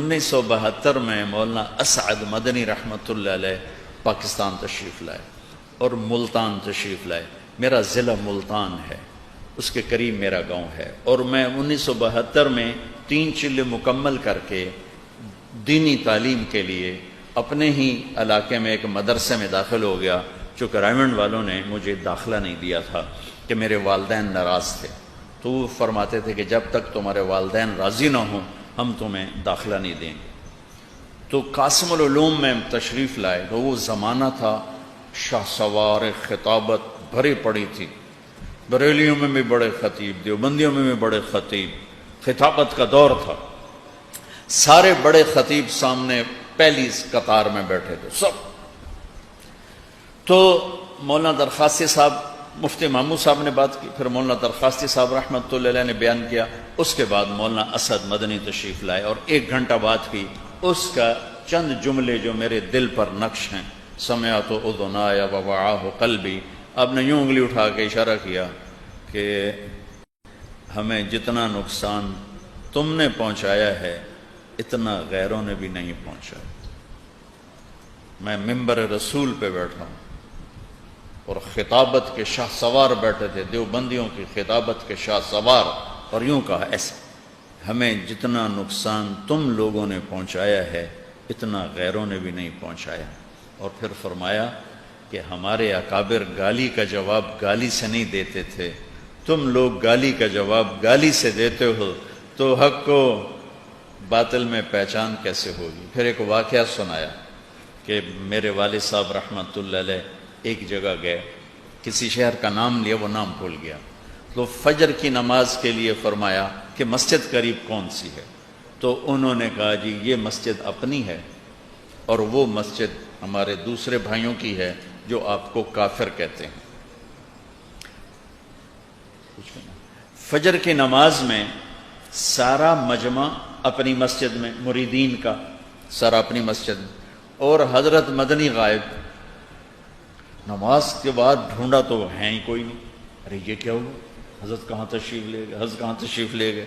1972 میں مولانا اسعد مدنی رحمۃ اللہ علیہ پاکستان تشریف لائے اور ملتان تشریف لائے. میرا ضلع ملتان ہے، اس کے قریب میرا گاؤں ہے، اور میں 1972 میں 3 چلے مکمل کر کے دینی تعلیم کے لیے اپنے ہی علاقے میں ایک مدرسے میں داخل ہو گیا. چونکہ رائمنڈ والوں نے مجھے داخلہ نہیں دیا تھا کہ میرے والدین ناراض تھے، تو وہ فرماتے تھے کہ جب تک تمہارے والدین راضی نہ ہوں ہم تمہیں داخلہ نہیں دیں گے. تو قاسم العلوم میں تشریف لائے تو وہ زمانہ تھا شاہ سوار خطابت بھری پڑی تھی. بریلیوں میں بھی بڑے خطیب، دیوبندیوں میں بھی بڑے خطیب، خطابت کا دور تھا. سارے بڑے خطیب سامنے پہلی قطار میں بیٹھے تھے سب. تو مولانا درخواستی صاحب، مفتی محمود صاحب نے بات کی، پھر مولانا درخواستی صاحب رحمۃ اللہ علیہ نے بیان کیا، اس کے بعد مولانا اسد مدنی تشریف لائے اور 1 گھنٹہ بات کی. اس کا چند جملے جو میرے دل پر نقش ہیں، سمعت اذنایا ووعاہ قلبی. آپ نے یوں انگلی اٹھا کے اشارہ کیا کہ ہمیں جتنا نقصان تم نے پہنچایا ہے اتنا غیروں نے بھی نہیں پہنچایا. میں ممبر رسول پہ بیٹھا ہوں اور خطابت کے شاہ سوار بیٹھے تھے، دیوبندیوں کی خطابت کے شاہ سوار، اور یوں کہا ایسا، ہمیں جتنا نقصان تم لوگوں نے پہنچایا ہے اتنا غیروں نے بھی نہیں پہنچایا. اور پھر فرمایا کہ ہمارے اکابر گالی کا جواب گالی سے نہیں دیتے تھے، تم لوگ گالی کا جواب گالی سے دیتے ہو، تو حق کو باطل میں پہچان کیسے ہوگی. پھر ایک واقعہ سنایا کہ میرے والد صاحب رحمۃ اللہ علیہ ایک جگہ گئے، کسی شہر کا نام لیا، وہ نام بھول گیا. تو فجر کی نماز کے لیے فرمایا کہ مسجد قریب کون سی ہے، تو انہوں نے کہا جی یہ مسجد اپنی ہے اور وہ مسجد ہمارے دوسرے بھائیوں کی ہے جو آپ کو کافر کہتے ہیں. فجر کی نماز میں سارا مجمع اپنی مسجد میں، مریدین کا سارا اپنی مسجد میں، اور حضرت مدنی غائب. نماز کے بعد ڈھونڈا تو ہے ہی کوئی نہیں. ارے یہ کیا ہوا، حضرت کہاں تشریف لے گئے، حضرت کہاں تشریف لے گئے.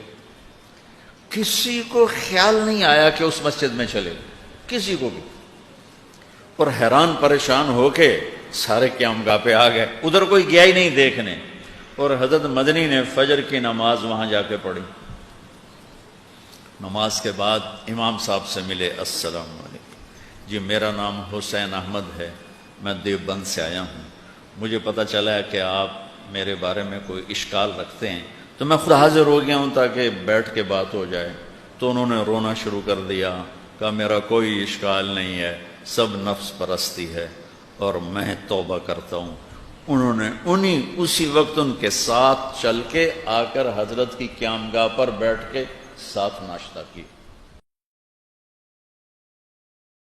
کسی کو خیال نہیں آیا کہ اس مسجد میں چلے، کسی کو بھی. اور حیران پریشان ہو کے سارے قیام گاہ پہ آ گئے، ادھر کوئی گیا ہی نہیں دیکھنے. اور حضرت مدنی نے فجر کی نماز وہاں جا کے پڑھی. نماز کے بعد امام صاحب سے ملے، السلام علیکم، جی میرا نام حسین احمد ہے، میں دیوبند سے آیا ہوں، مجھے پتہ چلا ہے کہ آپ میرے بارے میں کوئی اشکال رکھتے ہیں، تو میں خود حاضر ہو گیا ہوں تاکہ بیٹھ کے بات ہو جائے. تو انہوں نے رونا شروع کر دیا، کہا میرا کوئی اشکال نہیں ہے، سب نفس پرستی ہے اور میں توبہ کرتا ہوں. انہوں نے اسی وقت ان کے ساتھ چل کے آ کر حضرت کی قیام گاہ پر بیٹھ کے ساتھ ناشتہ کی.